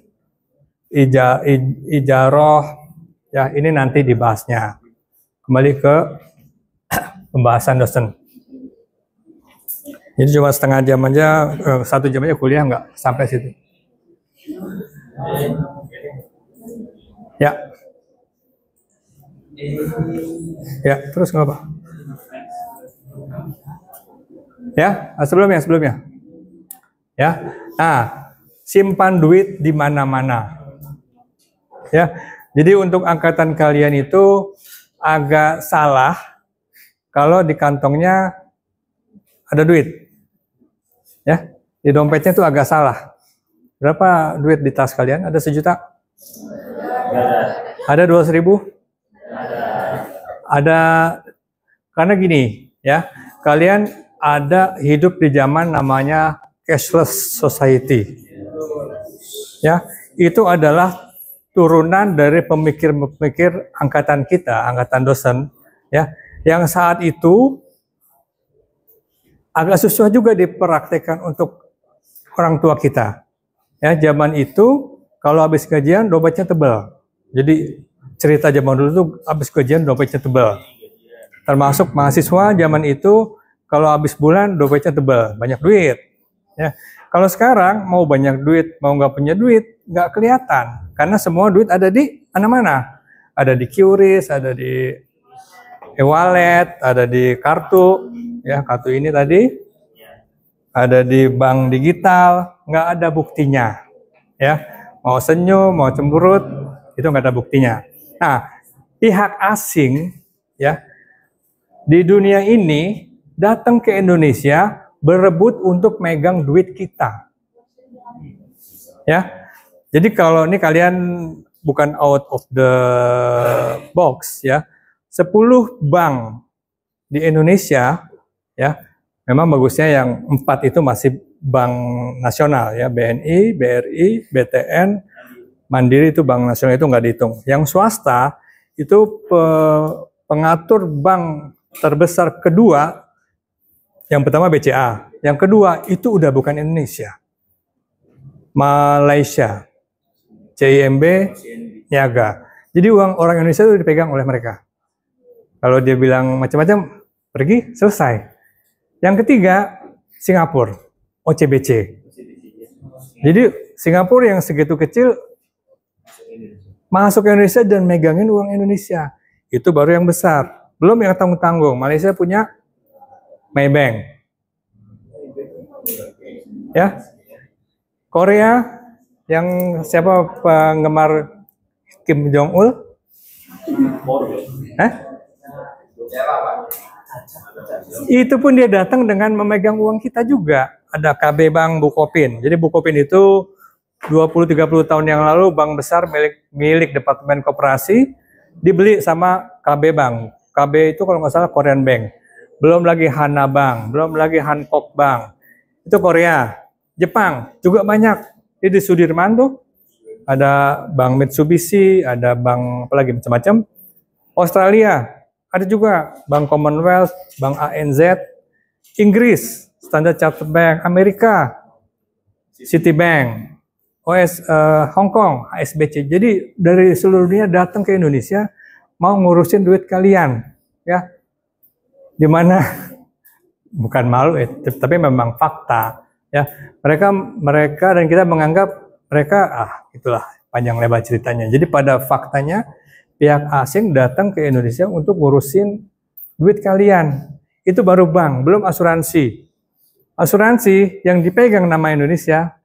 ijaroh, ya ini nanti dibahasnya. Kembali ke pembahasan dosen. Jadi cuma setengah jam aja, 1 jam aja kuliah nggak sampai situ. Ya. Ya, terus nggak apa? Ya, sebelumnya. Ya, nah, simpan duit di mana-mana. Ya, jadi untuk angkatan kalian itu agak salah kalau di kantongnya ada duit. Ya, di dompetnya itu agak salah. Berapa duit di tas kalian? Ada 1 juta? Ada 200.000? Ada, karena gini ya, kalian ada hidup di zaman namanya cashless society. Ya, itu adalah turunan dari pemikir-pemikir angkatan kita, angkatan dosen, ya, yang saat itu agak susah juga dipraktekkan untuk orang tua kita. Ya, zaman itu kalau habis gajian dompetnya tebal. Jadi cerita zaman dulu tuh habis gajian dompetnya tebal. Termasuk mahasiswa zaman itu kalau habis bulan dompetnya tebal, banyak duit. Ya, kalau sekarang mau banyak duit, mau nggak punya duit, nggak kelihatan. Karena semua duit ada di mana-mana. Ada di QRIS, ada di e-wallet, ada di kartu. Ya, kartu ini tadi ada di bank digital, nggak ada buktinya. Ya, mau senyum, mau cemberut, itu nggak ada buktinya. Nah, pihak asing, ya, di dunia ini datang ke Indonesia berebut untuk megang duit kita. Ya, jadi kalau ini kalian bukan out of the box, ya, 10 bank di Indonesia, ya, memang bagusnya yang 4 itu masih bank nasional, ya, BNI, BRI, BTN, Mandiri itu bank nasional, itu nggak dihitung. Yang swasta itu pengatur bank terbesar kedua, yang pertama BCA, yang kedua itu udah bukan Indonesia, Malaysia, CIMB, Niaga. Jadi uang orang Indonesia itu dipegang oleh mereka. Kalau dia bilang macam-macam, pergi, selesai. Yang ketiga, Singapura, OCBC. Jadi Singapura yang segitu kecil masuk ke Indonesia dan megangin uang Indonesia. Itu baru yang besar. Belum yang tanggung-tanggung. Malaysia punya Maybank. Ya. Korea yang siapa penggemar Kim Jong Il? Itu pun dia datang dengan memegang uang kita juga. Ada KB Bank Bukopin. Jadi Bukopin itu 20-30 tahun yang lalu bank besar milik Departemen Koperasi dibeli sama KB Bank. KB itu kalau nggak salah Korean Bank. Belum lagi Hana Bank, belum lagi Hankook Bank. Itu Korea. Jepang juga banyak. Di Sudirman tuh ada bank Mitsubishi, ada bank apalagi macam-macam. Australia ada juga bank Commonwealth, bank ANZ. Inggris, Standard Chartered Bank. Amerika, Citibank. Hong Kong, HSBC. Jadi dari seluruh dunia datang ke Indonesia mau ngurusin duit kalian, ya. Dimana bukan malu, tapi memang fakta, ya. Mereka dan kita menganggap mereka itulah panjang lebar ceritanya. Jadi pada faktanya pihak asing datang ke Indonesia untuk ngurusin duit kalian. Itu baru bank, belum asuransi. Asuransi yang dipegang nama Indonesia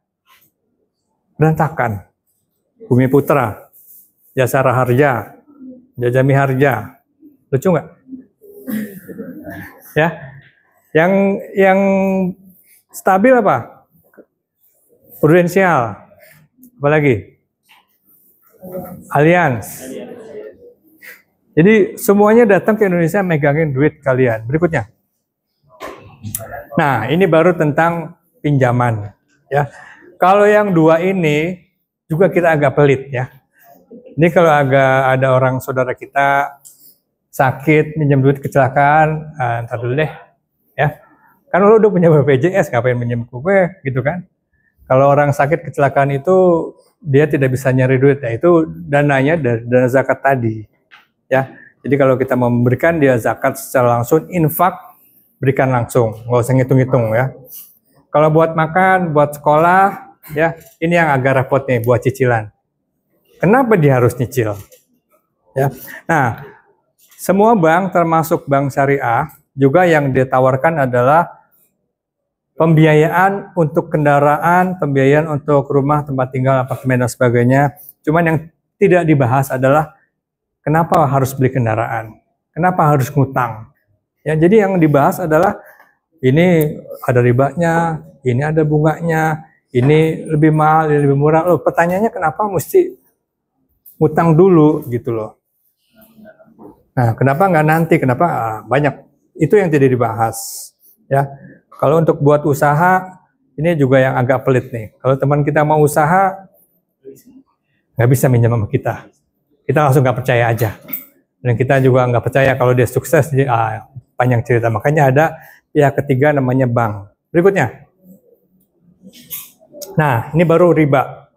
berantakan. Bumi Putra, Jasara Harja, Jajami Harja. Lucu nggak? Ya. Yang stabil apa? Prudensial. Apalagi? Allianz. Jadi semuanya datang ke Indonesia megangin duit kalian. Berikutnya. Nah, ini baru tentang pinjaman, ya. Kalau yang 2 ini juga kita agak pelit, ya. Ini kalau agak ada orang saudara kita sakit, minjem duit kecelakaan, ntar dulu deh, ya. Kan lo udah punya BPJS, ngapain minjem ke gue, gitu kan? Kalau orang sakit kecelakaan itu dia tidak bisa nyari duit, ya itu dananya dari dana zakat tadi, ya. Jadi kalau kita memberikan dia zakat secara langsung, infak, berikan langsung, nggak usah ngitung-ngitung ya. Kalau buat makan, buat sekolah, ya ini yang agak repot nih, buat cicilan. Kenapa dia harus nyicil? Ya, nah semua bank termasuk bank syariah juga yang ditawarkan adalah pembiayaan untuk kendaraan, pembiayaan untuk rumah, tempat tinggal, apartemen dan sebagainya. Cuman yang tidak dibahas adalah kenapa harus beli kendaraan, kenapa harus ngutang. Ya, jadi yang dibahas adalah ini ada ribanya, ini ada bunganya, ini lebih mahal, ini lebih murah. Loh, pertanyaannya kenapa mesti ngutang dulu gitu loh. Nah, kenapa nggak nanti? Kenapa? Banyak. Itu yang tidak dibahas. Ya, kalau untuk buat usaha, ini juga yang agak pelit nih. Kalau teman kita mau usaha, nggak bisa minjem sama kita. Kita langsung nggak percaya aja. Dan kita juga nggak percaya kalau dia sukses. Jadi, panjang cerita. Makanya ada pihak ketiga namanya bank. Berikutnya. Nah, ini baru riba.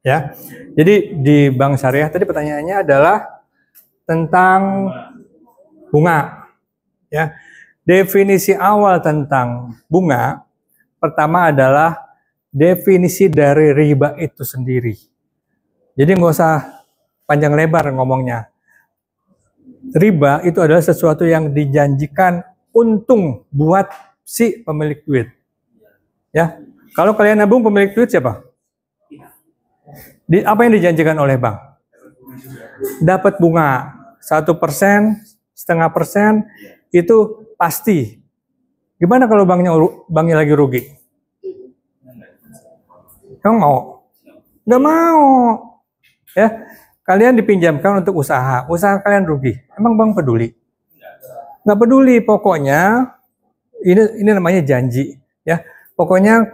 Ya. Jadi di bank syariah tadi pertanyaannya adalah tentang bunga. Ya. Definisi awal tentang bunga pertama adalah definisi dari riba itu sendiri. Jadi nggak usah panjang lebar ngomongnya. Riba itu adalah sesuatu yang dijanjikan untung buat si pemilik duit. Ya, kalau kalian nabung pemilik duit siapa? Apa yang dijanjikan oleh bank? Dapat bunga 1%, 0,5% itu pasti. Gimana kalau banknya lagi rugi? Kamu mau? Nggak mau. Ya, kalian dipinjamkan untuk usaha kalian rugi. Emang bank peduli? Nggak peduli. Pokoknya ini namanya janji. Ya, pokoknya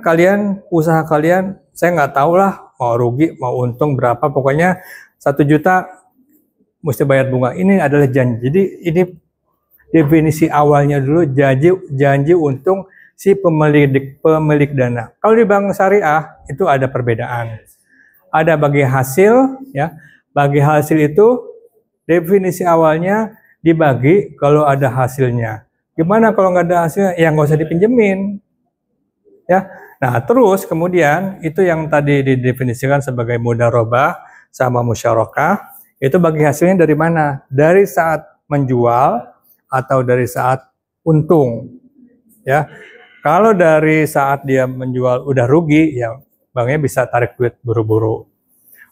usaha kalian, saya nggak tahu lah mau rugi mau untung berapa. Pokoknya 1 juta mesti bayar bunga. Ini adalah janji. Jadi ini definisi awalnya dulu, janji untung si pemilik dana. Kalau di bank syariah itu ada perbedaan. Ada bagi hasil, ya. Bagi hasil itu definisi awalnya dibagi kalau ada hasilnya. Gimana kalau nggak ada hasilnya? Ya nggak usah dipinjemin. Ya. Nah terus kemudian itu yang tadi didefinisikan sebagai mudharabah sama musyarakah, itu bagi hasilnya dari mana? Dari saat menjual atau dari saat untung. Ya. Kalau dari saat dia menjual udah rugi, ya banknya bisa tarik duit buru-buru.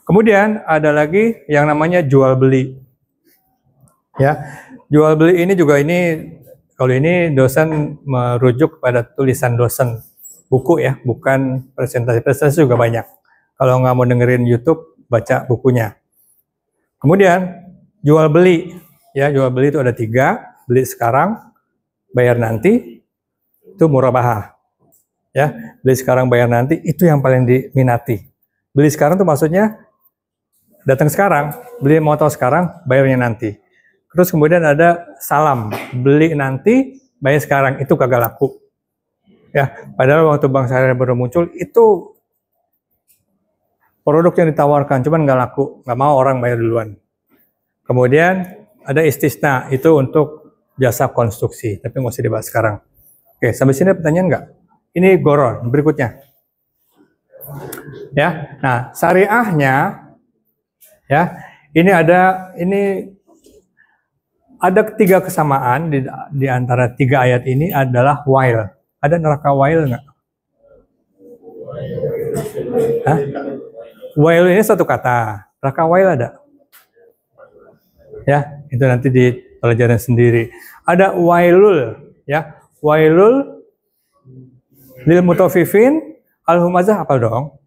Kemudian ada lagi yang namanya jual beli. Ya, jual beli ini juga kalau ini dosen merujuk pada tulisan dosen buku ya, bukan presentasi juga banyak. Kalau nggak mau dengerin YouTube, baca bukunya. Kemudian jual beli, ya jual beli itu ada 3, beli sekarang, bayar nanti, itu murabahah. Ya, beli sekarang bayar nanti itu yang paling diminati. Beli sekarang itu maksudnya datang sekarang, beli motor sekarang, bayarnya nanti. Terus kemudian ada salam, beli nanti, bayar sekarang, itu kagak laku. Ya, padahal waktu bank syariah baru muncul itu produk yang ditawarkan, cuman nggak laku, nggak mau orang bayar duluan. Kemudian ada istisna, itu untuk jasa konstruksi, tapi nggak usah dibahas sekarang. Oke, sampai sini pertanyaan nggak? Ini goron, berikutnya. Ya, nah syariahnya, ya ini ada 3 kesamaan di antara 3 ayat ini adalah while. Ada neraka while nggak? Hah? While ini satu kata, neraka while ada? Ya, itu nanti di pelajaran sendiri. Ada wailul, ya wailul lil mutaffifin, al-humazah apa dong?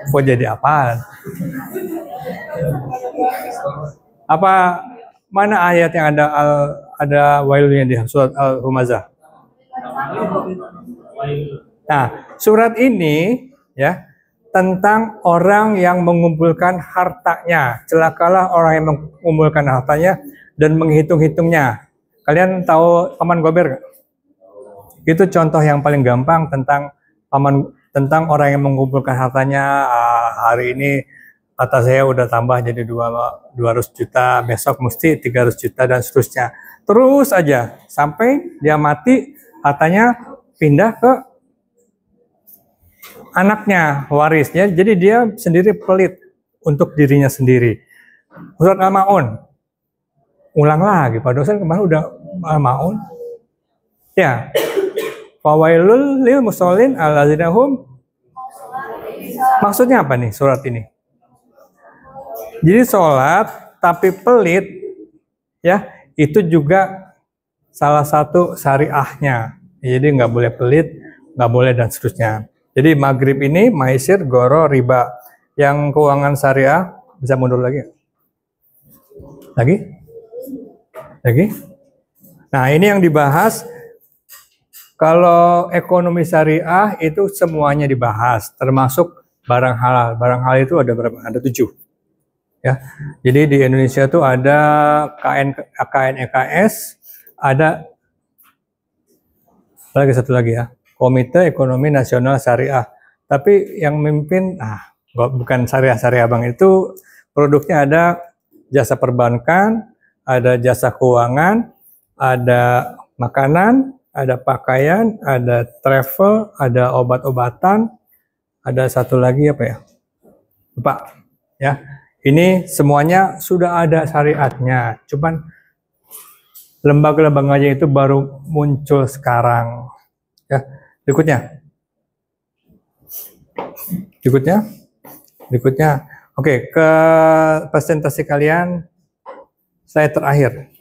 Kok jadi apaan? Apa mana ayat yang ada wailnya di surat Al-Humazah? Nah, surat ini ya tentang orang yang mengumpulkan hartanya. Celakalah orang yang mengumpulkan hartanya dan menghitung-hitungnya. Kalian tahu Paman Gober nggak? Itu contoh yang paling gampang tentang orang yang mengumpulkan hartanya. Hari ini harta saya udah tambah jadi 200 juta, besok mesti 300 juta dan seterusnya. Terus aja sampai dia mati, hartanya pindah ke anaknya, warisnya. Jadi dia sendiri pelit untuk dirinya sendiri. Surat Al-Maun. Ulang lagi, Pak dosen kemarin udah Al-Maun. Ya. Fawailul lil musallin alladzina hum. Maksudnya apa nih surat ini? Jadi sholat tapi pelit ya, itu juga salah satu syariahnya. Jadi nggak boleh pelit, nggak boleh dan seterusnya. Jadi maghrib ini maisir, goro, riba. Yang keuangan syariah bisa mundur lagi. Lagi. Nah ini yang dibahas. Kalau ekonomi syariah itu semuanya dibahas, termasuk barang halal. Barang halal itu ada berapa? Ada 7. Ya. Jadi di Indonesia tuh ada KNEKS, ada satu lagi ya, Komite Ekonomi Nasional Syariah. Tapi yang memimpin, bukan syariah bang, itu produknya ada jasa perbankan, ada jasa keuangan, ada makanan, ada pakaian, ada travel, ada obat-obatan, ada satu lagi apa ya? Lupa ya. Ini semuanya sudah ada syariatnya. Cuman lembaga-lembaganya itu baru muncul sekarang. Ya, berikutnya. Oke, ke presentasi kalian saya terakhir.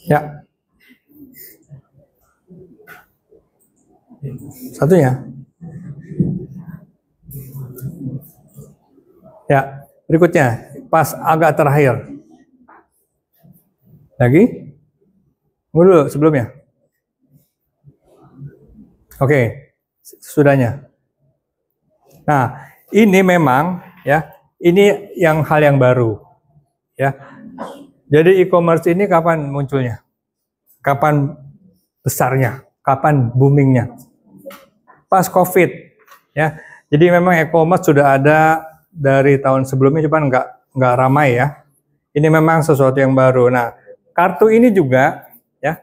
Ya. Satunya. Ya, berikutnya pas agak terakhir. Lagi? Dulu sebelumnya. Oke, sudahnya. Nah, ini memang ya, ini hal yang baru. Ya. Jadi e-commerce ini kapan munculnya? Kapan besarnya? Kapan boomingnya? Pas COVID. Ya. Jadi memang e-commerce sudah ada dari tahun sebelumnya, cuman nggak ramai ya. Ini memang sesuatu yang baru. Nah, kartu ini juga ya,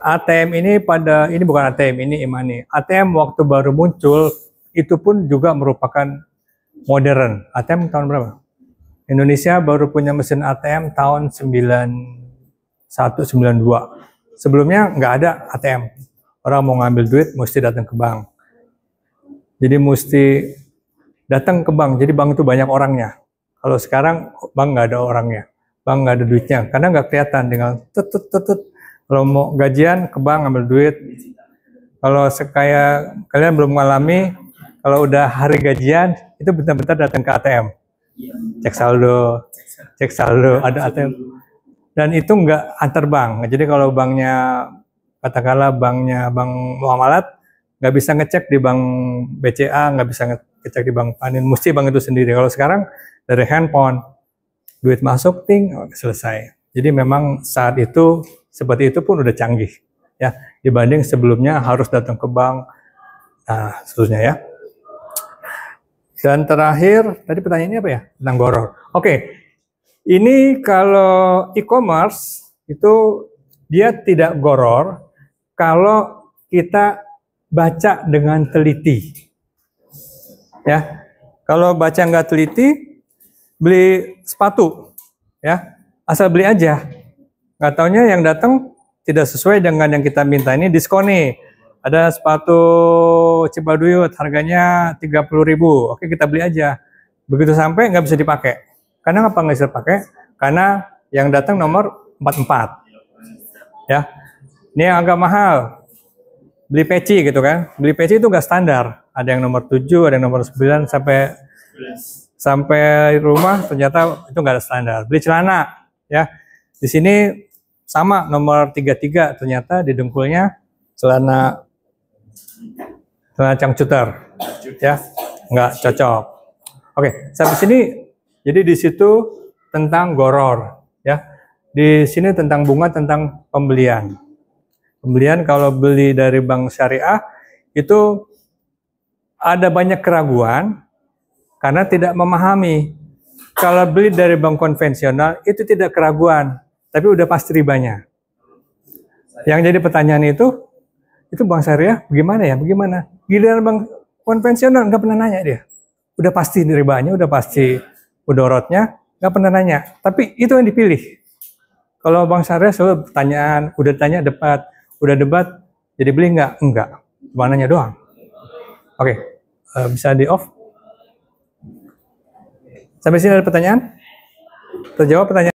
ATM ini bukan ATM, ini e-money. ATM waktu baru muncul itu pun juga merupakan modern. ATM tahun berapa? Indonesia baru punya mesin ATM tahun 91-92. Sebelumnya nggak ada ATM. Orang mau ngambil duit mesti datang ke bank. Jadi mesti datang ke bank, jadi bank itu banyak orangnya. Kalau sekarang bank nggak ada orangnya, bank nggak ada duitnya, karena nggak kelihatan. Dengan kalau mau gajian ke bank ngambil duit. Kalau kayak kalian belum mengalami, kalau udah hari gajian itu bentar-bentar datang ke ATM, cek saldo, ada ATM. Dan itu nggak antar bank. Jadi kalau banknya, katakanlah bank muamalat, nggak bisa ngecek di bank BCA, nggak bisa ngecek di bank Panin, mesti bank itu sendiri. Kalau sekarang dari handphone, duit masuk, selesai. Jadi memang saat itu seperti itu pun udah canggih ya, dibanding sebelumnya harus datang ke bank. Nah, seterusnya ya. Dan terakhir, tadi pertanyaannya apa ya? Tentang goror. Oke, ini kalau e-commerce itu dia tidak goror kalau kita baca dengan teliti. Ya, kalau baca nggak teliti, beli sepatu, ya, asal beli aja. Nggak taunya yang datang tidak sesuai dengan yang kita minta. Ini diskon nih, ada sepatu Cibaduyut harganya 30.000. Oke, kita beli aja. Begitu sampai nggak bisa dipakai. Karena apa nggak bisa dipakai? Karena yang datang nomor 44. Ya, ini yang agak mahal. Beli peci gitu kan, beli peci itu nggak standar, ada yang nomor 7, ada yang nomor 9, sampai rumah ternyata itu nggak ada standar. Beli celana ya, Di sini sama nomor 33 ternyata di dengkulnya celana cangcuter, ya, nggak cocok. Oke, sampai sini. Jadi di situ tentang goror, ya. Di sini tentang bunga, tentang pembelian. Pembelian kalau beli dari bank syariah itu ada banyak keraguan karena tidak memahami. Kalau beli dari bank konvensional itu tidak keraguan, tapi udah pasti ribanya. Yang jadi pertanyaan itu bank syariah bagaimana ya? Bagaimana? Giliran bank konvensional nggak pernah nanya dia. Udah pasti ribanya, udah pasti mudorotnya, nggak pernah nanya. Tapi itu yang dipilih. Kalau bank syariah selalu pertanyaan, udah tanya debat, udah debat, jadi beli nggak? Enggak. Cuma nanya doang. Oke, bisa di off. Sampai sini ada pertanyaan? Terjawab pertanyaan?